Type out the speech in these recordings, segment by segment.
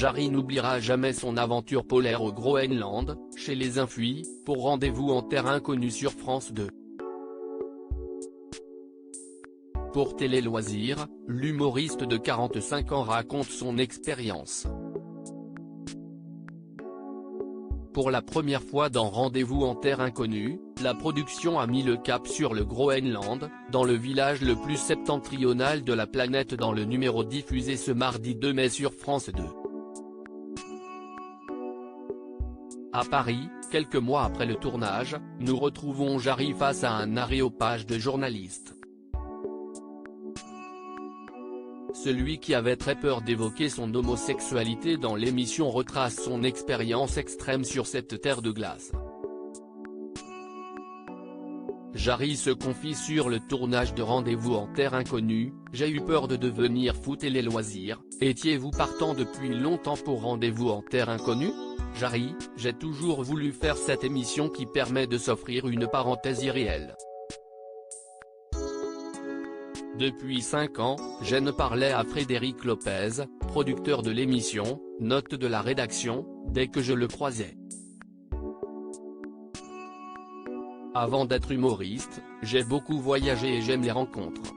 Jarry n'oubliera jamais son aventure polaire au Groenland, chez les Infuis, pour Rendez-vous en terre inconnue sur France 2. Pour Télé Loisirs, l'humoriste de 45 ans raconte son expérience. Pour la première fois dans Rendez-vous en terre inconnue, la production a mis le cap sur le Groenland, dans le village le plus septentrional de la planète dans le numéro diffusé ce mardi 2 mai sur France 2. À Paris, quelques mois après le tournage, nous retrouvons Jarry face à un aréopage de journalistes. Celui qui avait très peur d'évoquer son homosexualité dans l'émission retrace son expérience extrême sur cette terre de glace. Jarry se confie sur le tournage de Rendez-vous en terre inconnue. J'ai eu peur de devenir fou. Télé Loisirs, étiez-vous partant depuis longtemps pour Rendez-vous en terre inconnue? Jarry, j'ai toujours voulu faire cette émission qui permet de s'offrir une parenthèse irréelle. Depuis 5 ans, je ne parlais à Frédéric Lopez, producteur de l'émission, note de la rédaction, dès que je le croisais. Avant d'être humoriste, j'ai beaucoup voyagé et j'aime les rencontres.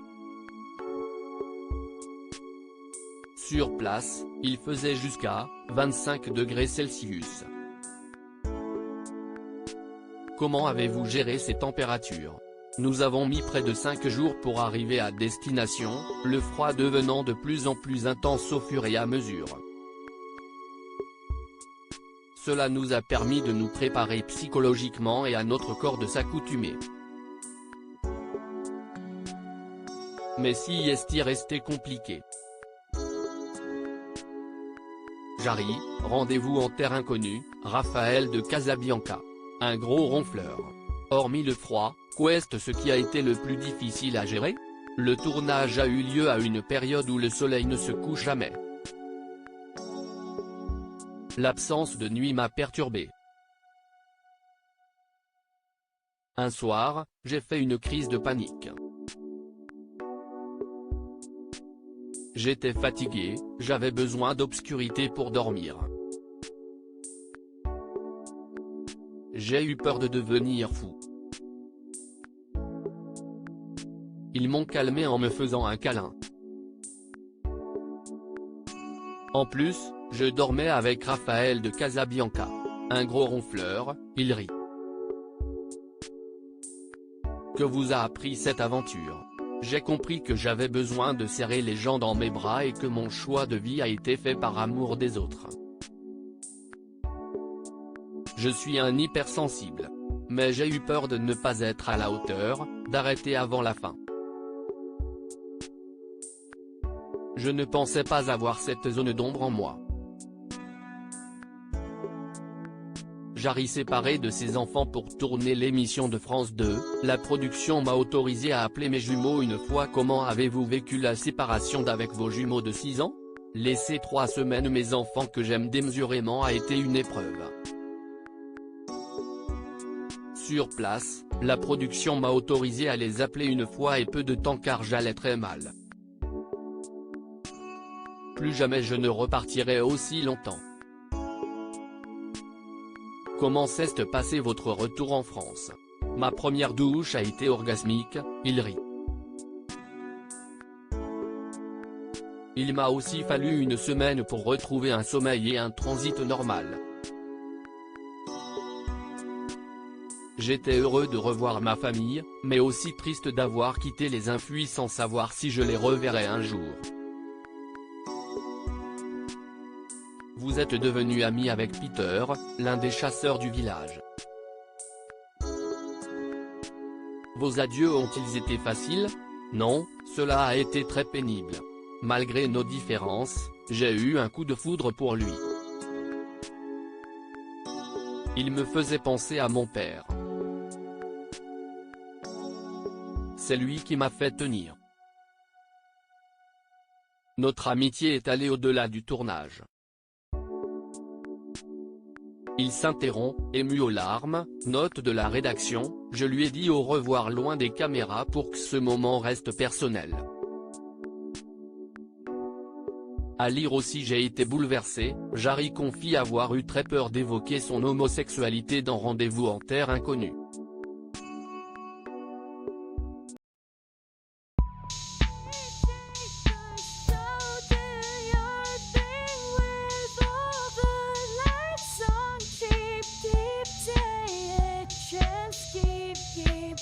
Sur place, il faisait jusqu'à 25 degrés Celsius. Comment avez-vous géré ces températures? Nous avons mis près de 5 jours pour arriver à destination, le froid devenant de plus en plus intense au fur et à mesure. Cela nous a permis de nous préparer psychologiquement et à notre corps de s'accoutumer. Mais si est-il resté compliqué? Jarry, Rendez-vous en terre inconnue, Raphaël de Casabianca. Un gros ronfleur. Hormis le froid, qu'est ce qui a été le plus difficile à gérer? Le tournage a eu lieu à une période où le soleil ne se couche jamais. L'absence de nuit m'a perturbé. Un soir, j'ai fait une crise de panique. J'étais fatigué, j'avais besoin d'obscurité pour dormir. J'ai eu peur de devenir fou. Ils m'ont calmé en me faisant un câlin. En plus, je dormais avec Raphaël de Casabianca. Un gros ronfleur, il rit. Que vous a appris cette aventure? J'ai compris que j'avais besoin de serrer les gens dans mes bras et que mon choix de vie a été fait par amour des autres. Je suis un hypersensible. Mais j'ai eu peur de ne pas être à la hauteur, d'arrêter avant la fin. Je ne pensais pas avoir cette zone d'ombre en moi. Jarry séparé de ses enfants pour tourner l'émission de France 2, la production m'a autorisé à appeler mes jumeaux une fois. Comment avez-vous vécu la séparation d'avec vos jumeaux de 6 ans? Laisser 3 semaines mes enfants que j'aime démesurément a été une épreuve. Sur place, la production m'a autorisé à les appeler une fois et peu de temps car j'allais très mal. Plus jamais je ne repartirai aussi longtemps. Comment s'est passé votre retour en France? Ma première douche a été orgasmique, il rit. Il m'a aussi fallu une semaine pour retrouver un sommeil et un transit normal. J'étais heureux de revoir ma famille, mais aussi triste d'avoir quitté les Infuis sans savoir si je les reverrais un jour. Vous êtes devenu ami avec Peter, l'un des chasseurs du village. Vos adieux ont-ils été faciles? Non, cela a été très pénible. Malgré nos différences, j'ai eu un coup de foudre pour lui. Il me faisait penser à mon père. C'est lui qui m'a fait tenir. Notre amitié est allée au-delà du tournage. Il s'interrompt, ému aux larmes, note de la rédaction, je lui ai dit au revoir loin des caméras pour que ce moment reste personnel. À lire aussi j'ai été bouleversé, Jarry confie avoir eu très peur d'évoquer son homosexualité dans Rendez-vous en terre inconnue. Keep